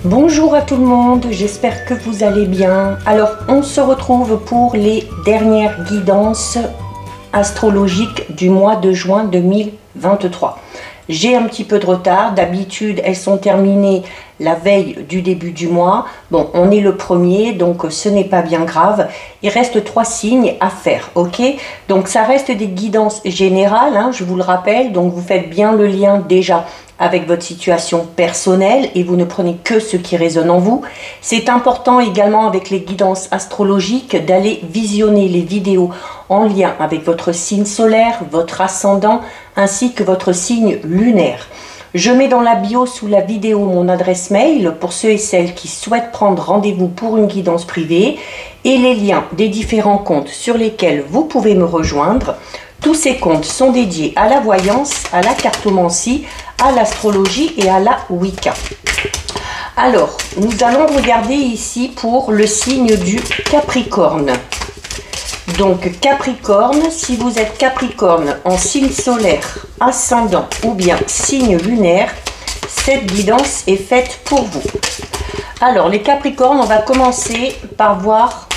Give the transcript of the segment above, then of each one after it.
Bonjour à tout le monde, j'espère que vous allez bien. Alors, on se retrouve pour les dernières guidances astrologiques du mois de juin 2023. J'ai un petit peu de retard, d'habitude elles sont terminées la veille du début du mois. Bon, on est le 1er, donc ce n'est pas bien grave. Il reste 3 signes à faire, ok? Donc ça reste des guidances générales, hein, je vous le rappelle, donc vous faites bien le lien déjà avec votre situation personnelle et vous ne prenez que ce qui résonne en vous. C'est important également avec les guidances astrologiques d'aller visionner les vidéos en lien avec votre signe solaire, votre ascendant ainsi que votre signe lunaire. Je mets dans la bio sous la vidéo mon adresse mail pour ceux et celles qui souhaitent prendre rendez-vous pour une guidance privée et les liens des différents comptes sur lesquels vous pouvez me rejoindre. Tous ces comptes sont dédiés à la voyance, à la cartomancie, à l'astrologie et à la Wicca. Alors, nous allons regarder ici pour le signe du Capricorne. Donc Capricorne, si vous êtes Capricorne en signe solaire, ascendant ou bien signe lunaire, cette guidance est faite pour vous. Alors les Capricornes, on va commencer par voir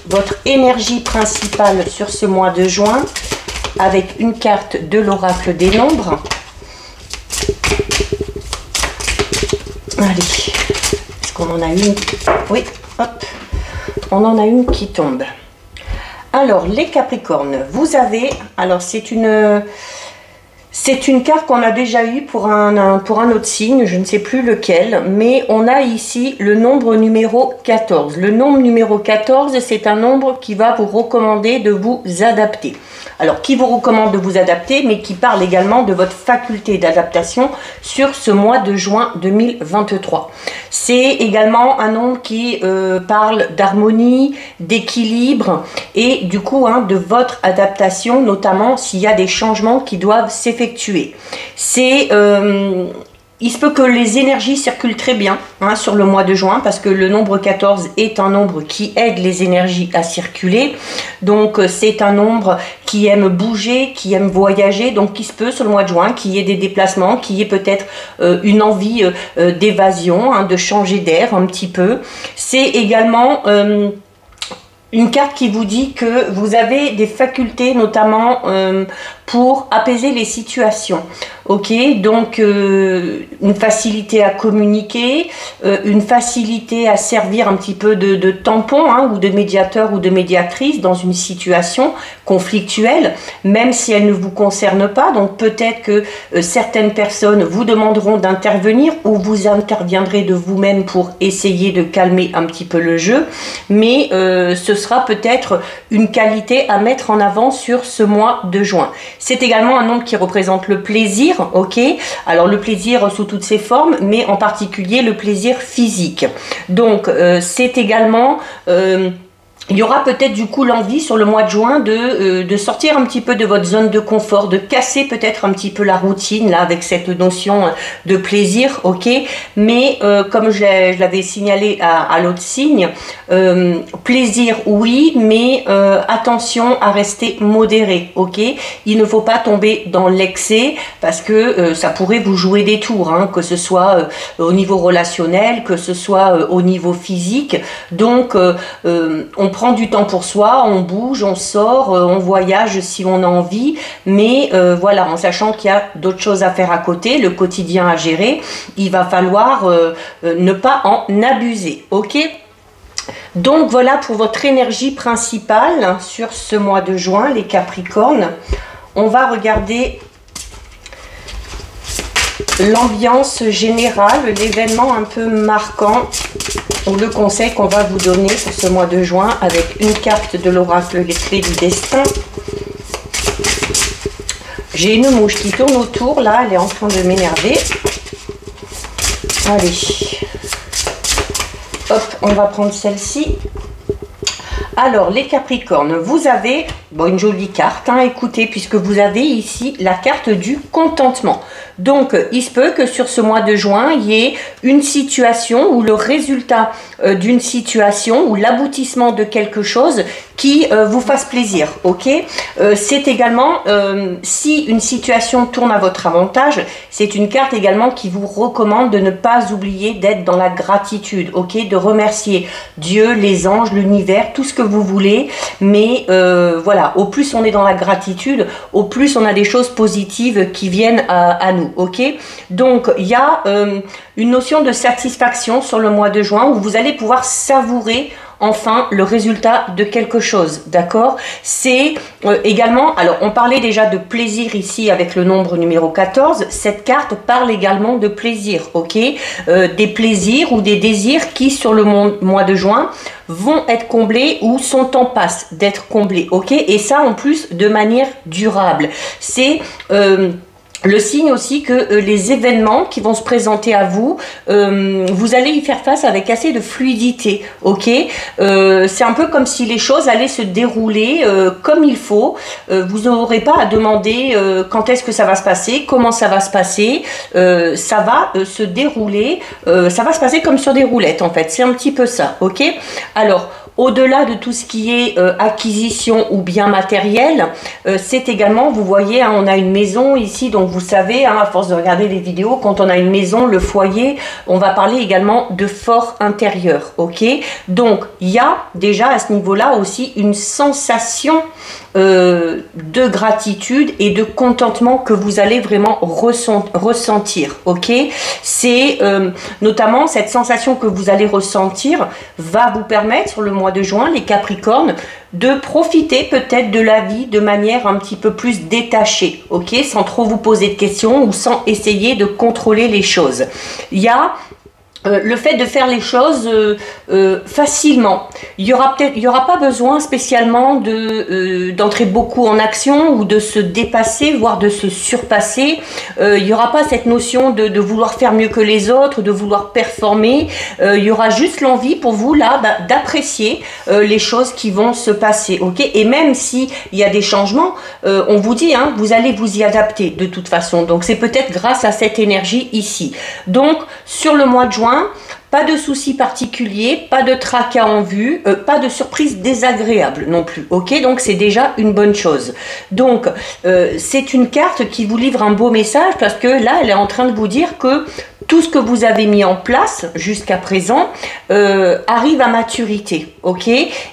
votre énergie principale sur ce mois de juin avec une carte de l'oracle des nombres. Allez, est-ce qu'on en a une? Oui, hop, on en a une qui tombe. Alors, les Capricornes, vous avez, alors c'est une carte qu'on a déjà eue pour un autre signe, je ne sais plus lequel, mais on a ici le nombre numéro 14. Le nombre numéro 14, c'est un nombre qui va vous recommander de vous adapter. Alors, qui vous recommande de vous adapter, mais qui parle également de votre faculté d'adaptation sur ce mois de juin 2023. C'est également un nombre qui parle d'harmonie, d'équilibre et du coup de votre adaptation, notamment s'il y a des changements qui doivent s'effectuer. Il se peut que les énergies circulent très bien sur le mois de juin parce que le nombre 14 est un nombre qui aide les énergies à circuler. Donc c'est un nombre qui aime bouger, qui aime voyager. Donc il se peut sur le mois de juin qu'il y ait des déplacements, qu'il y ait peut-être une envie d'évasion, de changer d'air un petit peu. C'est également une carte qui vous dit que vous avez des facultés notamment pour apaiser les situations. Ok, donc une facilité à communiquer, une facilité à servir un petit peu de tampon ou de médiateur ou de médiatrice dans une situation conflictuelle, même si elle ne vous concerne pas. Donc peut-être que certaines personnes vous demanderont d'intervenir ou vous interviendrez de vous-même pour essayer de calmer un petit peu le jeu, mais ce sera peut-être une qualité à mettre en avant sur ce mois de juin. C'est également un nombre qui représente le plaisir, ok? Alors le plaisir sous toutes ses formes, mais en particulier le plaisir physique. Donc c'est également... il y aura peut-être du coup l'envie sur le mois de juin de sortir un petit peu de votre zone de confort, de casser peut-être un petit peu la routine là avec cette notion de plaisir, ok? Mais comme je l'avais signalé à l'autre signe, plaisir oui, mais attention à rester modéré, ok? Il ne faut pas tomber dans l'excès parce que ça pourrait vous jouer des tours, que ce soit au niveau relationnel, que ce soit au niveau physique. Donc on prend du temps pour soi, on bouge, on sort, on voyage si on a envie, mais voilà, en sachant qu'il y a d'autres choses à faire à côté, le quotidien à gérer, il va falloir ne pas en abuser, ok? Donc voilà pour votre énergie principale sur ce mois de juin, les Capricornes. On va regarder l'ambiance générale, l'événement un peu marquant ou le conseil qu'on va vous donner pour ce mois de juin avec une carte de l'oracle Les Clés du Destin. J'ai une mouche qui tourne autour, là, elle est en train de m'énerver. Allez, hop, on va prendre celle-ci. Alors, les Capricornes, vous avez Bon, une jolie carte, hein, écoutez, puisque vous avez ici la carte du contentement. Donc, il se peut que sur ce mois de juin, il y ait une situation ou le résultat d'une situation ou l'aboutissement de quelque chose qui vous fasse plaisir, ok? C'est également, si une situation tourne à votre avantage, c'est une carte également qui vous recommande de ne pas oublier d'être dans la gratitude, ok? De remercier Dieu, les anges, l'univers, tout ce que vous voulez, mais voilà, au plus on est dans la gratitude, au plus on a des choses positives qui viennent à nous, ok? Donc, il y a une notion de satisfaction sur le mois de juin où vous allez pouvoir savourer enfin le résultat de quelque chose, d'accord? C'est également, alors on parlait déjà de plaisir ici avec le nombre numéro 14, cette carte parle également de plaisir, ok? Des plaisirs ou des désirs qui sur le mois de juin vont être comblés ou sont en passe d'être comblés, ok? Et ça en plus de manière durable. C'est le signe aussi que les événements qui vont se présenter à vous, vous allez y faire face avec assez de fluidité, ok? C'est un peu comme si les choses allaient se dérouler comme il faut. Vous n'aurez pas à demander quand est-ce que ça va se passer, comment ça va se passer. Ça va se dérouler, ça va se passer comme sur des roulettes en fait. C'est un petit peu ça, ok? Alors, au-delà de tout ce qui est acquisition ou bien matériel, c'est également, vous voyez, hein, on a une maison ici, donc vous savez, hein, à force de regarder les vidéos, quand on a une maison, le foyer, on va parler également de fort intérieur, ok? Donc, il y a déjà à ce niveau-là aussi une sensation de gratitude et de contentement que vous allez vraiment ressentir, ok? C'est notamment cette sensation que vous allez ressentir va vous permettre sur le mois de juin, les Capricornes, de profiter peut-être de la vie de manière un petit peu plus détachée, ok? Sans trop vous poser de questions ou sans essayer de contrôler les choses. Il y a le fait de faire les choses facilement. Il y aura pas besoin spécialement d'entrer beaucoup en action ou de se dépasser, voire de se surpasser. Il n'y aura pas cette notion de vouloir faire mieux que les autres, de vouloir performer. Il y aura juste l'envie pour vous là d'apprécier les choses qui vont se passer, ok? Et même si il y a des changements, on vous dit, hein, vous allez vous y adapter de toute façon. Donc c'est peut-être grâce à cette énergie ici. Donc sur le mois de juin, pas de soucis particuliers, pas de tracas en vue, pas de surprise désagréable non plus, ok? Donc c'est déjà une bonne chose. Donc c'est une carte qui vous livre un beau message parce que là elle est en train de vous dire que tout ce que vous avez mis en place jusqu'à présent arrive à maturité, ok?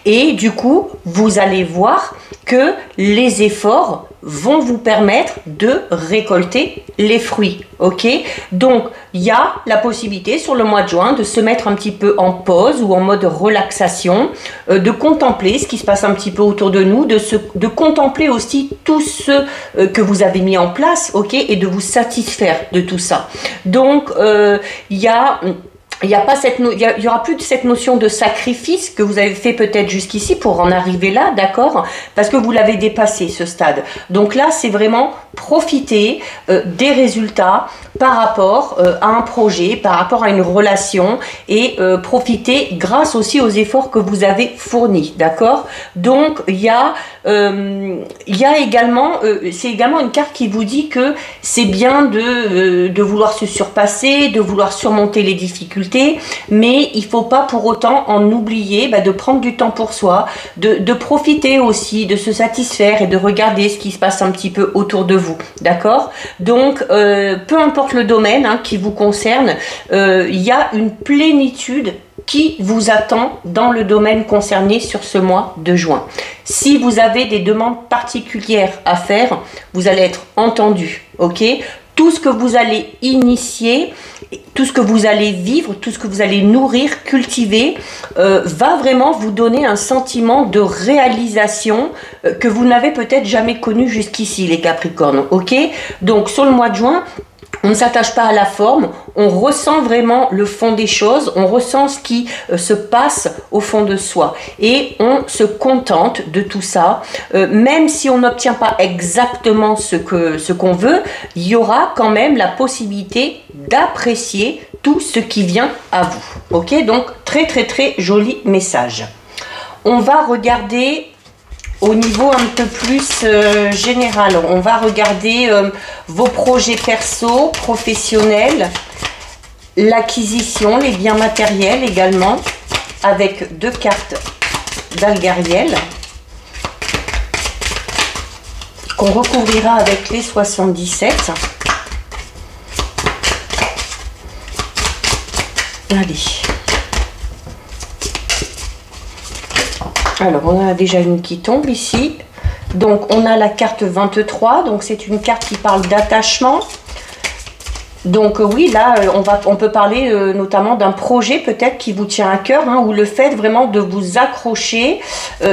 Et du coup vous allez voir que les efforts vont vous permettre de récolter les fruits, ok? Donc, il y a la possibilité sur le mois de juin de se mettre un petit peu en pause ou en mode relaxation, de contempler ce qui se passe un petit peu autour de nous, de contempler aussi tout ce que vous avez mis en place, ok? Et de vous satisfaire de tout ça. Donc, il y aura plus de cette notion de sacrifice que vous avez fait peut-être jusqu'ici pour en arriver là, d'accord? Parce que vous l'avez dépassé ce stade. Donc là, c'est vraiment profiter des résultats par rapport à un projet, par rapport à une relation et profiter grâce aussi aux efforts que vous avez fournis, d'accord? Donc il y a également, c'est également une carte qui vous dit que c'est bien de vouloir se surpasser, de vouloir surmonter les difficultés, mais il ne faut pas pour autant en oublier de prendre du temps pour soi, de profiter aussi, de se satisfaire et de regarder ce qui se passe un petit peu autour de vous, d'accord? Donc, peu importe le domaine qui vous concerne, il y a une plénitude qui vous attend dans le domaine concerné sur ce mois de juin. Si vous avez des demandes particulières à faire, vous allez être entendu, ok? Tout ce que vous allez initier, tout ce que vous allez vivre, tout ce que vous allez nourrir, cultiver, va vraiment vous donner un sentiment de réalisation que vous n'avez peut-être jamais connu jusqu'ici, les Capricornes, ok? Donc, sur le mois de juin, on ne s'attache pas à la forme, on ressent vraiment le fond des choses, on ressent ce qui se passe au fond de soi. Et on se contente de tout ça, même si on n'obtient pas exactement ce qu'on veut, il y aura quand même la possibilité d'apprécier tout ce qui vient à vous. Ok, donc très très très joli message. On va regarder au niveau un peu plus général. On va regarder vos projets perso, professionnels, l'acquisition, les biens matériels également, avec 2 cartes d'Algariel qu'on recouvrira avec les 77. Allez. Alors, on a déjà une qui tombe ici. Donc, on a la carte 23. Donc, c'est une carte qui parle d'attachement. Donc, oui, là, on peut parler notamment d'un projet peut-être qui vous tient à cœur, hein, ou le fait vraiment de vous accrocher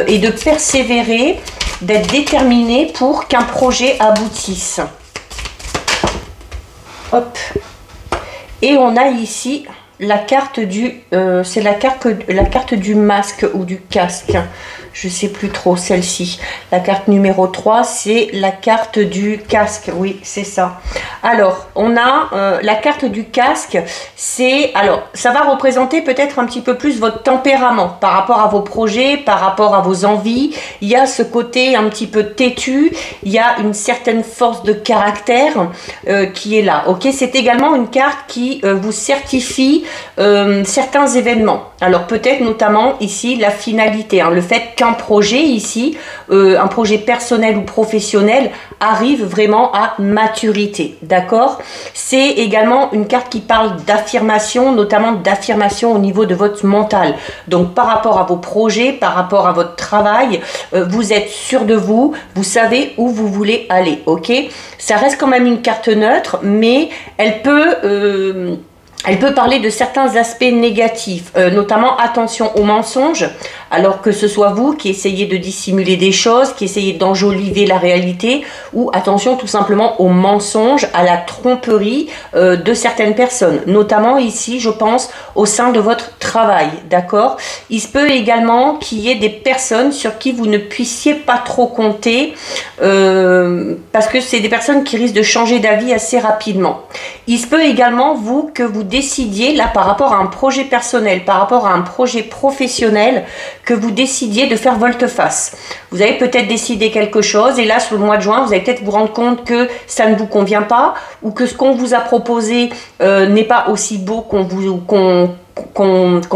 et de persévérer, d'être déterminé pour qu'un projet aboutisse. Hop. Et on a ici la carte du, c'est la carte du masque ou du casque. Je sais plus trop celle-ci. La carte numéro 3, c'est la carte du casque. Oui, c'est ça. Alors, on a la carte du casque. C'est, alors, ça va représenter peut-être un petit peu plus votre tempérament par rapport à vos projets, par rapport à vos envies. Il y a ce côté un petit peu têtu. Il y a une certaine force de caractère qui est là. Ok, c'est également une carte qui vous certifie certains événements. Alors, peut-être notamment ici la finalité, hein, le fait qu'un projet ici, un projet personnel ou professionnel arrive vraiment à maturité, d'accord? C'est également une carte qui parle d'affirmation, notamment d'affirmation au niveau de votre mental. Donc par rapport à vos projets, par rapport à votre travail, vous êtes sûr de vous, vous savez où vous voulez aller, ok? Ça reste quand même une carte neutre, mais elle peut parler de certains aspects négatifs, notamment attention aux mensonges, alors que ce soit vous qui essayez de dissimuler des choses, qui essayez d'enjoliver la réalité, ou attention tout simplement aux mensonges, à la tromperie de certaines personnes, notamment ici je pense au sein de votre travail, d'accord? Il se peut également qu'il y ait des personnes sur qui vous ne puissiez pas trop compter, parce que c'est des personnes qui risquent de changer d'avis assez rapidement. Il se peut également que vous décidiez là par rapport à un projet personnel, par rapport à un projet professionnel, que vous décidiez de faire volte-face. Vous avez peut-être décidé quelque chose et là sur le mois de juin vous allez peut-être vous rendre compte que ça ne vous convient pas ou que ce qu'on vous a proposé n'est pas aussi beau qu'on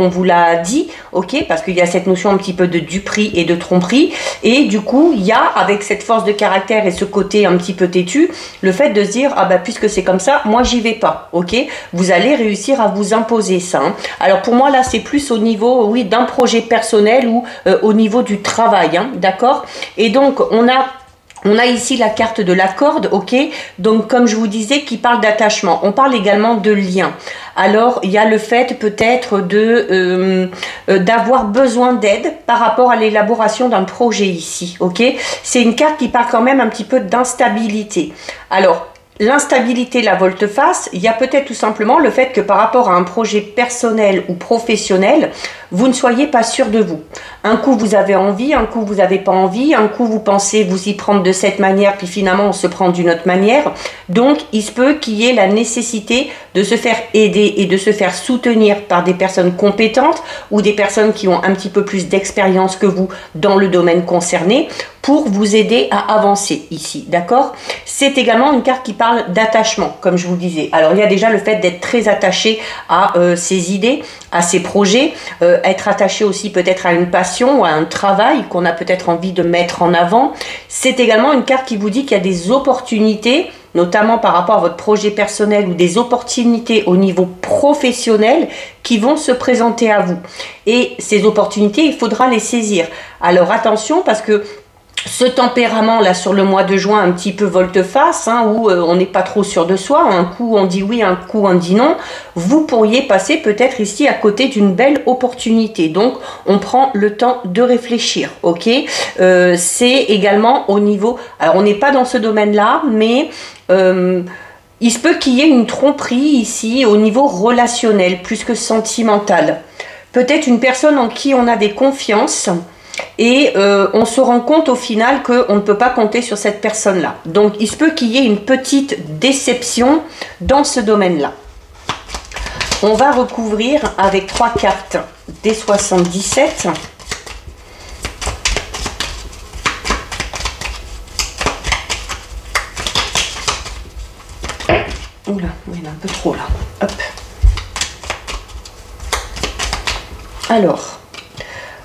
vous l'a dit, ok, parce qu'il y a cette notion un petit peu de duperie et de tromperie, et du coup il y a avec cette force de caractère et ce côté un petit peu têtu, le fait de se dire ah bah puisque c'est comme ça, moi j'y vais pas, ok, vous allez réussir à vous imposer ça, hein. Alors pour moi là c'est plus au niveau, oui, d'un projet personnel ou au niveau du travail, hein, d'accord, et donc on a ici la carte de la corde, ok, donc comme je vous disais, qui parle d'attachement. On parle également de lien. Alors, il y a le fait peut-être d'avoir besoin d'aide par rapport à l'élaboration d'un projet ici, ok. C'est une carte qui parle quand même un petit peu d'instabilité. Alors, l'instabilité, la volte-face, il y a peut-être tout simplement le fait que par rapport à un projet personnel ou professionnel, vous ne soyez pas sûr de vous. Un coup vous avez envie, un coup vous n'avez pas envie, un coup vous pensez vous y prendre de cette manière, puis finalement on se prend d'une autre manière. Donc il se peut qu'il y ait la nécessité de se faire aider et de se faire soutenir par des personnes compétentes ou des personnes qui ont un petit peu plus d'expérience que vous dans le domaine concerné pour vous aider à avancer ici, d'accord? C'est également une carte qui parle d'attachement, comme je vous le disais. Alors il y a déjà le fait d'être très attaché à ses idées, à ses projets, être attaché aussi peut-être à une passion ou à un travail qu'on a peut-être envie de mettre en avant. C'est également une carte qui vous dit qu'il y a des opportunités, notamment par rapport à votre projet personnel ou des opportunités au niveau professionnel qui vont se présenter à vous. Et ces opportunités, il faudra les saisir. Alors attention parce que ce tempérament là sur le mois de juin un petit peu volte-face, hein, où on n'est pas trop sûr de soi, un coup on dit oui, un coup on dit non, vous pourriez passer peut-être ici à côté d'une belle opportunité. Donc on prend le temps de réfléchir, ok. C'est également au niveau, alors on n'est pas dans ce domaine là, mais il se peut qu'il y ait une tromperie ici au niveau relationnel plus que sentimental. Peut-être une personne en qui on avait confiance et on se rend compte au final qu'on ne peut pas compter sur cette personne-là. Donc il se peut qu'il y ait une petite déception dans ce domaine-là. On va recouvrir avec 3 cartes des 77. Oula, il y en a un peu trop là. Hop. Alors,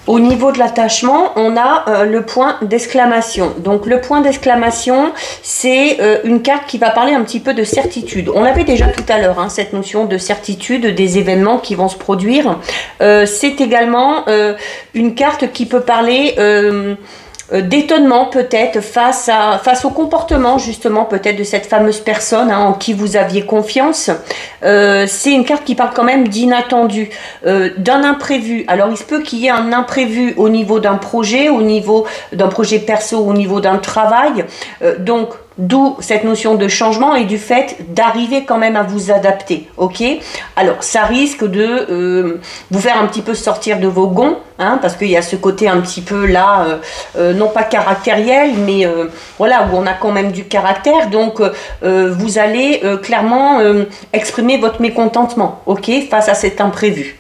au niveau de l'attachement, on a le point d'exclamation. Donc le point d'exclamation, c'est une carte qui va parler un petit peu de certitude. On l'avait déjà tout à l'heure, hein, cette notion de certitude des événements qui vont se produire. C'est également une carte qui peut parler d'étonnement peut-être face au comportement justement peut-être de cette fameuse personne en qui vous aviez confiance. C'est une carte qui parle quand même d'inattendu, d'un imprévu. Alors il se peut qu'il y ait un imprévu au niveau d'un projet, au niveau d'un projet perso, au niveau d'un travail. Donc d'où cette notion de changement et du fait d'arriver quand même à vous adapter, ok? Alors, ça risque de vous faire un petit peu sortir de vos gonds, hein, parce qu'il y a ce côté un petit peu là, non pas caractériel, mais voilà, où on a quand même du caractère. Donc, vous allez clairement exprimer votre mécontentement, ok, face à cet imprévu.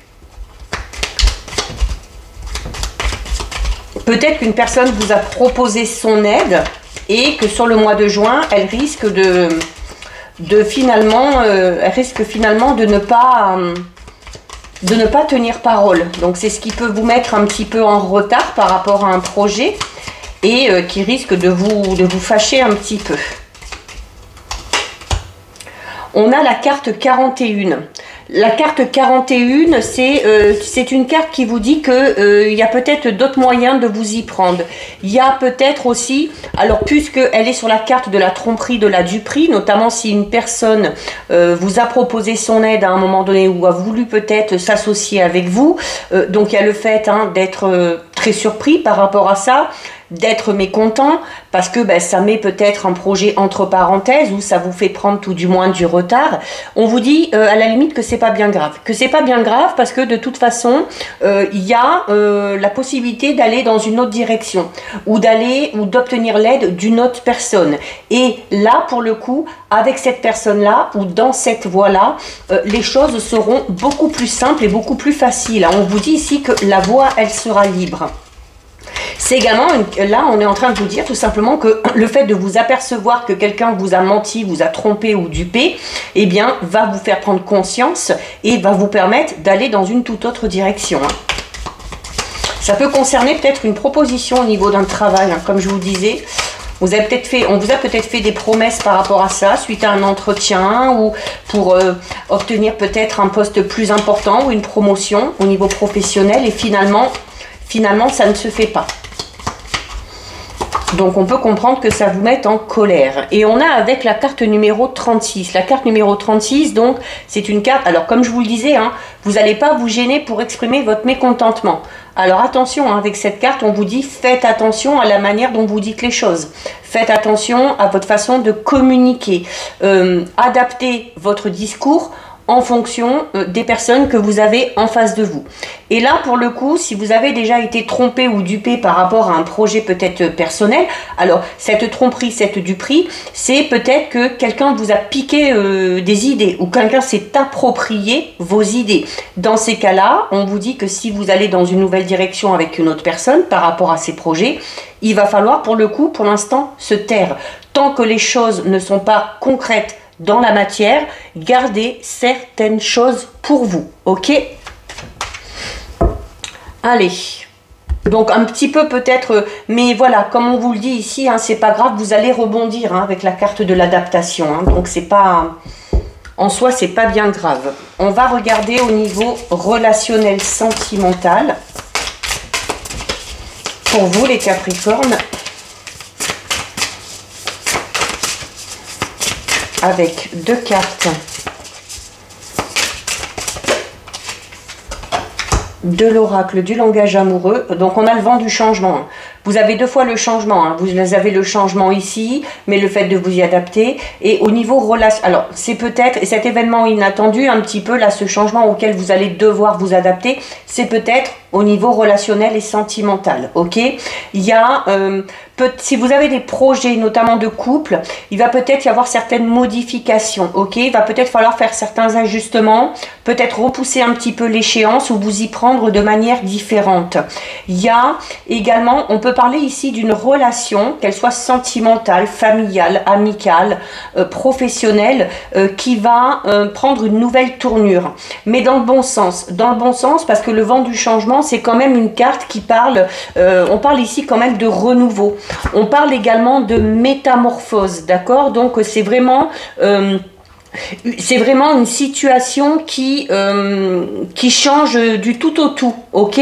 Peut-être qu'une personne vous a proposé son aide, et que sur le mois de juin, elle risque finalement de ne pas tenir parole. Donc c'est ce qui peut vous mettre un petit peu en retard par rapport à un projet et qui risque de vous fâcher un petit peu. On a la carte 41. La carte 41, c'est une carte qui vous dit qu'il y a peut-être d'autres moyens de vous y prendre. Il y a peut-être aussi, alors puisqu'elle est sur la carte de la tromperie, de la duperie, notamment si une personne vous a proposé son aide à un moment donné ou a voulu peut-être s'associer avec vous, donc il y a le fait d'être très surpris par rapport à ça, d'être mécontent parce que ça met peut-être un projet entre parenthèses ou ça vous fait prendre tout du moins du retard. On vous dit à la limite que c'est pas bien grave, parce que de toute façon il y a la possibilité d'aller dans une autre direction ou d'obtenir l'aide d'une autre personne, et là pour le coup avec cette personne là ou dans cette voie là les choses seront beaucoup plus simples et beaucoup plus faciles. On vous dit ici que la voie elle sera libre. C'est également, là on est en train de vous dire tout simplement que le fait de vous apercevoir que quelqu'un vous a menti, vous a trompé ou dupé, eh bien va vous faire prendre conscience et va vous permettre d'aller dans une toute autre direction. Ça peut concerner peut-être une proposition au niveau d'un travail, comme je vous disais. On vous a peut-être fait des promesses par rapport à ça, suite à un entretien ou pour obtenir peut-être un poste plus important ou une promotion au niveau professionnel, et finalement ça ne se fait pas. Donc on peut comprendre que ça vous mette en colère. Et on a avec la carte numéro 36. La carte numéro 36, donc, c'est une carte, alors comme je vous le disais, vous n'allez pas vous gêner pour exprimer votre mécontentement. Alors attention, avec cette carte, on vous dit faites attention à la manière dont vous dites les choses. Faites attention à votre façon de communiquer. Adaptez votre discours en fonction des personnes que vous avez en face de vous. Et là, pour le coup, si vous avez déjà été trompé ou dupé par rapport à un projet peut-être personnel, alors cette tromperie, cette duperie, c'est peut-être que quelqu'un vous a piqué des idées ou quelqu'un s'est approprié vos idées. Dans ces cas-là, on vous dit que si vous allez dans une nouvelle direction avec une autre personne par rapport à ces projets, il va falloir pour le coup, pour l'instant, se taire. Tant que les choses ne sont pas concrètes dans la matière, gardez certaines choses pour vous, ok? Allez, donc un petit peu peut-être, mais voilà, comme on vous le dit ici, c'est pas grave, vous allez rebondir avec la carte de l'adaptation, donc c'est pas, en soi c'est pas bien grave. On va regarder au niveau relationnel sentimental, pour vous les Capricornes, avec deux cartes de l'oracle du langage amoureux. Donc on a le vent du changement. Vous avez deux fois le changement. Vous avez le changement ici, mais le fait de vous y adapter. Et au niveau relation, alors c'est peut-être, et cet événement inattendu, un petit peu là, ce changement auquel vous allez devoir vous adapter, c'est peut-être au niveau relationnel et sentimental, ok? Il y a, si vous avez des projets, notamment de couple, il va peut-être y avoir certaines modifications, ok? Il va peut-être falloir faire certains ajustements, peut-être repousser un petit peu l'échéance ou vous y prendre de manière différente. Il y a également, on peut parler ici d'une relation, qu'elle soit sentimentale, familiale, amicale, professionnelle, qui va prendre une nouvelle tournure, mais dans le bon sens. Dans le bon sens, parce que le vent du changement, c'est quand même une carte qui parle, on parle ici quand même de renouveau. On parle également de métamorphose, d'accord? Donc c'est vraiment une situation qui change du tout au tout, ok?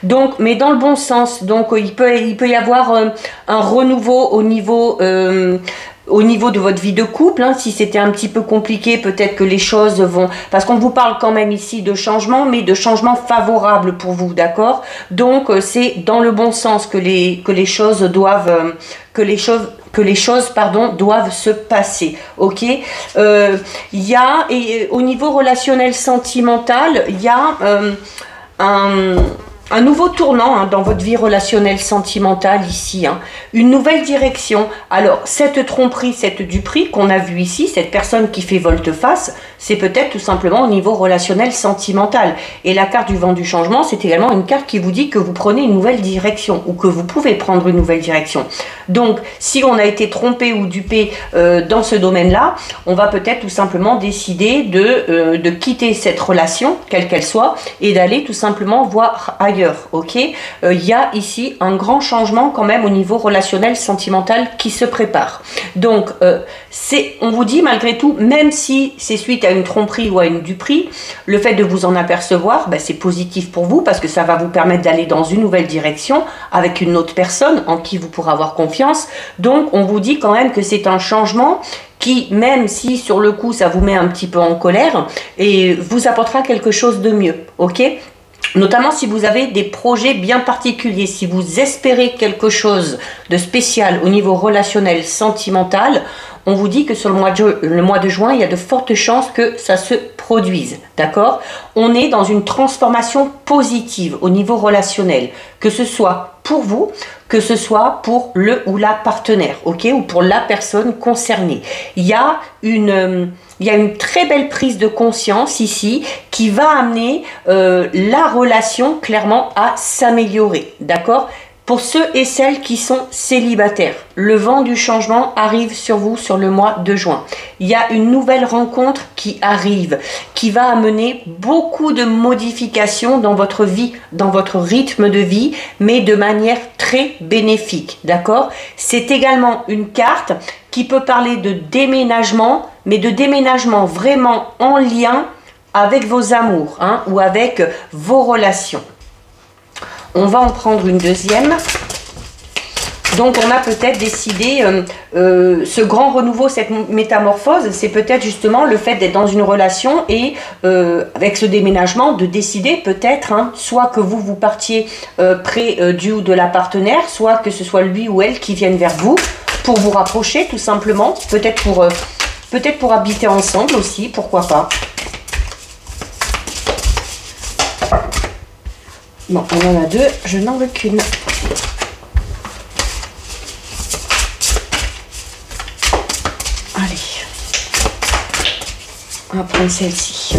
Donc, mais dans le bon sens. Donc il peut y avoir un renouveau au niveau de votre vie de couple, hein. Si c'était un petit peu compliqué, peut-être que les choses vont... Parce qu'on vous parle quand même ici de changement, mais de changement favorable pour vous, d'accord? Donc, c'est dans le bon sens que les choses doivent... doivent se passer, ok? Il y a, et au niveau relationnel sentimental, il y a un nouveau tournant, hein, dans votre vie relationnelle sentimentale ici, hein, une nouvelle direction. Alors, cette tromperie, cette duperie qu'on a vue ici, cette personne qui fait volte-face, c'est peut-être tout simplement au niveau relationnel sentimental. Et la carte du vent du changement, c'est également une carte qui vous dit que vous prenez une nouvelle direction ou que vous pouvez prendre une nouvelle direction. Donc, si on a été trompé ou dupé dans ce domaine-là, on va peut-être tout simplement décider de quitter cette relation, quelle qu'elle soit, et d'aller tout simplement voir ailleurs. Ok, il y a ici un grand changement quand même au niveau relationnel sentimental qui se prépare. Donc on vous dit malgré tout, même si c'est suite à une tromperie ou à une duperie, le fait de vous en apercevoir, ben, c'est positif pour vous parce que ça va vous permettre d'aller dans une nouvelle direction avec une autre personne en qui vous pourrez avoir confiance. Donc on vous dit quand même que c'est un changement qui, même si sur le coup ça vous met un petit peu en colère, et vous apportera quelque chose de mieux, ok? Notamment si vous avez des projets bien particuliers, si vous espérez quelque chose de spécial au niveau relationnel, sentimental, on vous dit que sur le mois de juin, il y a de fortes chances que ça se produise, d'accord? On est dans une transformation positive au niveau relationnel, que ce soit pour vous, que ce soit pour le ou la partenaire, ok? Ou pour la personne concernée. Il y a une très belle prise de conscience ici qui va amener la relation clairement à s'améliorer, d'accord? Pour ceux et celles qui sont célibataires, le vent du changement arrive sur vous sur le mois de juin. Il y a une nouvelle rencontre qui arrive, qui va amener beaucoup de modifications dans votre vie, dans votre rythme de vie, mais de manière très bénéfique, d'accord? C'est également une carte qui peut parler de déménagement, mais de déménagement vraiment en lien avec vos amours, hein, ou avec vos relations. On va en prendre une deuxième. Donc on a peut-être décidé, ce grand renouveau, cette métamorphose, c'est peut-être justement le fait d'être dans une relation et avec ce déménagement, de décider peut-être, hein, soit que vous partiez près du ou de la partenaire, soit que ce soit lui ou elle qui vienne vers vous pour vous rapprocher tout simplement, peut-être pour habiter ensemble aussi, pourquoi pas. Bon, on en a deux, je n'en veux qu'une. Allez, on va prendre celle-ci.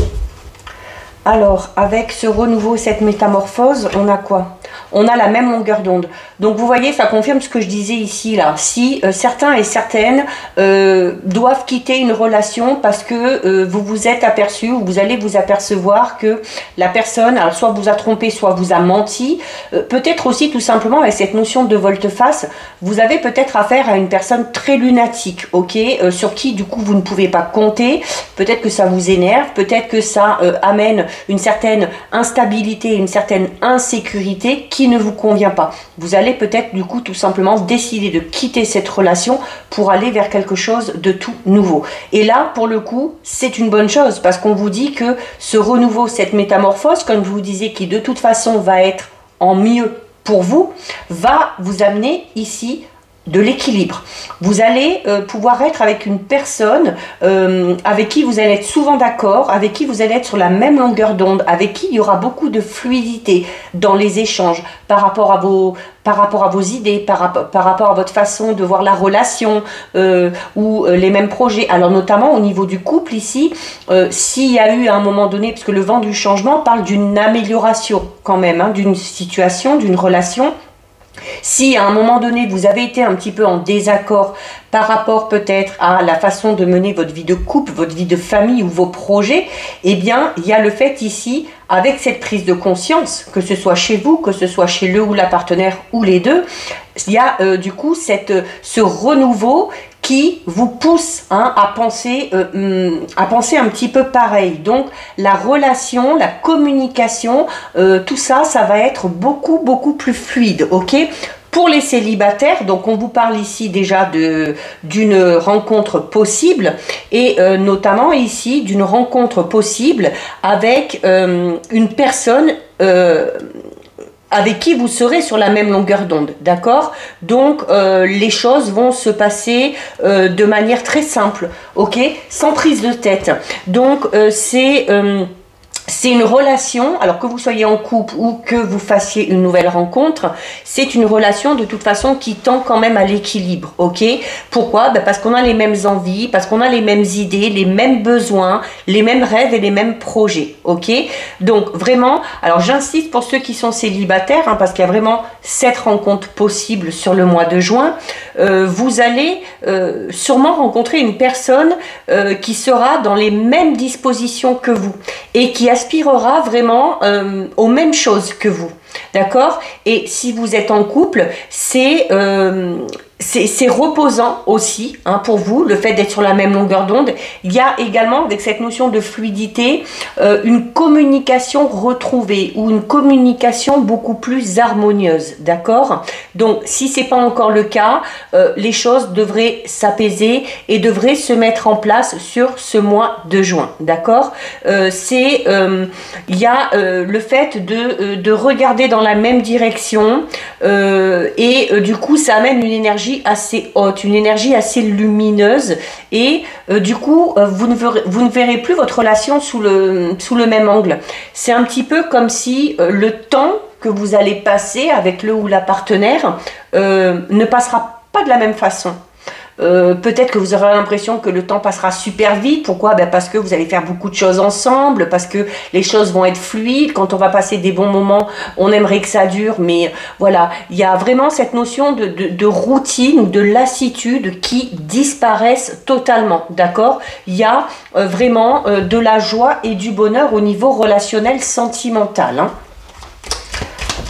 Alors, avec ce renouveau, cette métamorphose, on a quoi? On a la même longueur d'onde. Donc vous voyez, ça confirme ce que je disais ici, là. Si certains et certaines doivent quitter une relation parce que vous vous êtes aperçu ou vous allez vous apercevoir que la personne, alors soit vous a trompé, soit vous a menti. Peut-être aussi tout simplement avec cette notion de volte-face, vous avez peut-être affaire à une personne très lunatique, ok, sur qui du coup vous ne pouvez pas compter. Peut-être que ça vous énerve, peut-être que ça amène une certaine instabilité, une certaine insécurité qui ne vous convient pas. Vous allez peut-être du coup tout simplement décider de quitter cette relation pour aller vers quelque chose de tout nouveau. Et là, pour le coup, c'est une bonne chose parce qu'on vous dit que ce renouveau, cette métamorphose, comme je vous disais, qui de toute façon va être en mieux pour vous, va vous amener ici de l'équilibre. Vous allez pouvoir être avec une personne avec qui vous allez être souvent d'accord, avec qui vous allez être sur la même longueur d'onde, avec qui il y aura beaucoup de fluidité dans les échanges par rapport à vos idées, par rapport à votre façon de voir la relation ou les mêmes projets. Alors notamment au niveau du couple ici, s'il y a eu à un moment donné, parce que le vent du changement parle d'une amélioration quand même, hein, d'une situation, d'une relation. Si à un moment donné vous avez été un petit peu en désaccord par rapport peut-être à la façon de mener votre vie de couple, votre vie de famille ou vos projets, eh bien il y a le fait ici, avec cette prise de conscience, que ce soit chez vous, que ce soit chez le ou la partenaire ou les deux, il y a du coup ce renouveau qui vous pousse à penser un petit peu pareil. Donc la relation, la communication, tout ça, ça va être beaucoup plus fluide, ok ? Pour les célibataires, donc on vous parle ici déjà d'une rencontre possible et notamment ici d'une rencontre possible avec une personne avec qui vous serez sur la même longueur d'onde, d'accord? Donc les choses vont se passer de manière très simple, ok? Sans prise de tête. Donc c'est une relation, alors que vous soyez en couple ou que vous fassiez une nouvelle rencontre, c'est une relation de toute façon qui tend quand même à l'équilibre, ok? Pourquoi? Parce qu'on a les mêmes envies, parce qu'on a les mêmes idées, les mêmes besoins, les mêmes rêves et les mêmes projets, ok? Donc vraiment, alors j'insiste pour ceux qui sont célibataires, parce qu'il y a vraiment cette rencontre possible sur le mois de juin, vous allez sûrement rencontrer une personne qui sera dans les mêmes dispositions que vous et qui aspirera vraiment aux mêmes choses que vous, d'accord? Et si vous êtes en couple, c'est reposant aussi pour vous, le fait d'être sur la même longueur d'onde. Il y a également, avec cette notion de fluidité, une communication retrouvée ou une communication beaucoup plus harmonieuse, d'accord? Donc, si ce n'est pas encore le cas, les choses devraient s'apaiser et devraient se mettre en place sur ce mois de juin, d'accord? Il y a le fait de regarder dans la même direction et du coup, ça amène une énergie assez haute, une énergie assez lumineuse et du coup vous ne verrez plus votre relation sous le même angle. C'est un petit peu comme si le temps que vous allez passer avec le ou la partenaire ne passera pas de la même façon. Peut-être que vous aurez l'impression que le temps passera super vite. Pourquoi? Parce que vous allez faire beaucoup de choses ensemble, parce que les choses vont être fluides. Quand on va passer des bons moments, on aimerait que ça dure, mais voilà, il y a vraiment cette notion de routine ou de lassitude qui disparaissent totalement, d'accord? Il y a vraiment de la joie et du bonheur au niveau relationnel sentimental,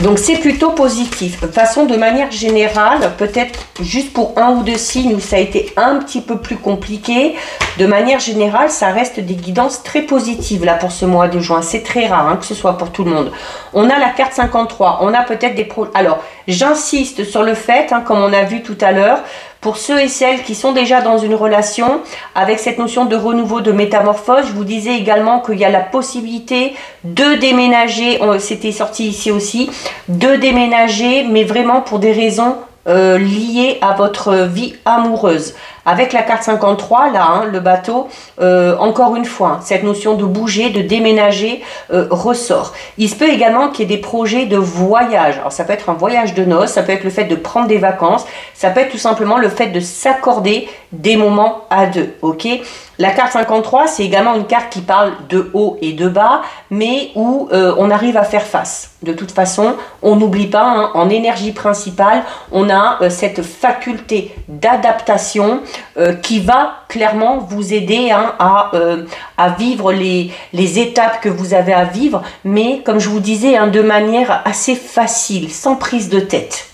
Donc c'est plutôt positif. De façon, de manière générale, peut-être juste pour un ou deux signes où ça a été un petit peu plus compliqué, de manière générale, ça reste des guidances très positives là pour ce mois de juin. C'est très rare que ce soit pour tout le monde. On a la carte 53, on a peut-être des... Alors, j'insiste sur le fait, comme on a vu tout à l'heure, pour ceux et celles qui sont déjà dans une relation, avec cette notion de renouveau, de métamorphose, je vous disais également qu'il y a la possibilité de déménager, c'était sorti ici aussi, de déménager, mais vraiment pour des raisons liées à votre vie amoureuse. Avec la carte 53, là, le bateau, encore une fois, cette notion de bouger, de déménager ressort. Il se peut également qu'il y ait des projets de voyage. Alors, ça peut être un voyage de noces, ça peut être le fait de prendre des vacances, ça peut être tout simplement le fait de s'accorder des moments à deux, ok? La carte 53, c'est également une carte qui parle de haut et de bas, mais où on arrive à faire face. De toute façon, on n'oublie pas, en énergie principale, on a cette faculté d'adaptation qui va clairement vous aider à vivre les étapes que vous avez à vivre, mais comme je vous disais, de manière assez facile, sans prise de tête.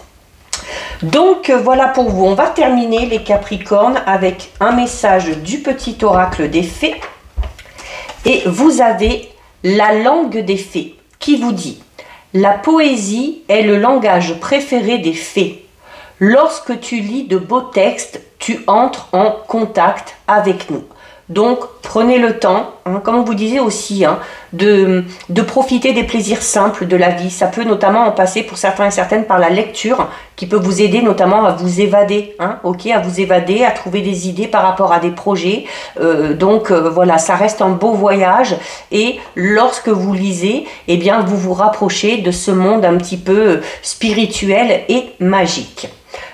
Donc voilà pour vous, on va terminer les Capricornes avec un message du petit oracle des fées. Et vous avez la langue des fées qui vous dit: la poésie est le langage préféré des fées. Lorsque tu lis de beaux textes, tu entres en contact avec nous. Donc prenez le temps, hein, comme on vous disait aussi, hein, de profiter des plaisirs simples de la vie. Ça peut notamment en passer pour certains et certaines par la lecture, qui peut vous aider notamment à vous évader, hein, à vous évader, à trouver des idées par rapport à des projets. Voilà, ça reste un beau voyage, et lorsque vous lisez, eh bien vous vous rapprochez de ce monde un petit peu spirituel et magique.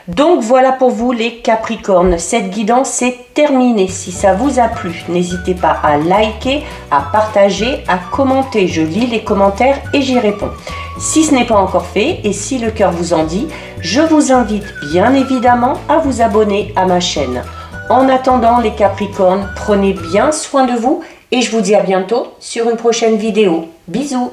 Donc voilà pour vous les Capricornes, cette guidance est terminée. Si ça vous a plu, n'hésitez pas à liker, à partager, à commenter. Je lis les commentaires et j'y réponds. Si ce n'est pas encore fait et si le cœur vous en dit, je vous invite bien évidemment à vous abonner à ma chaîne. En attendant les Capricornes, prenez bien soin de vous et je vous dis à bientôt sur une prochaine vidéo. Bisous!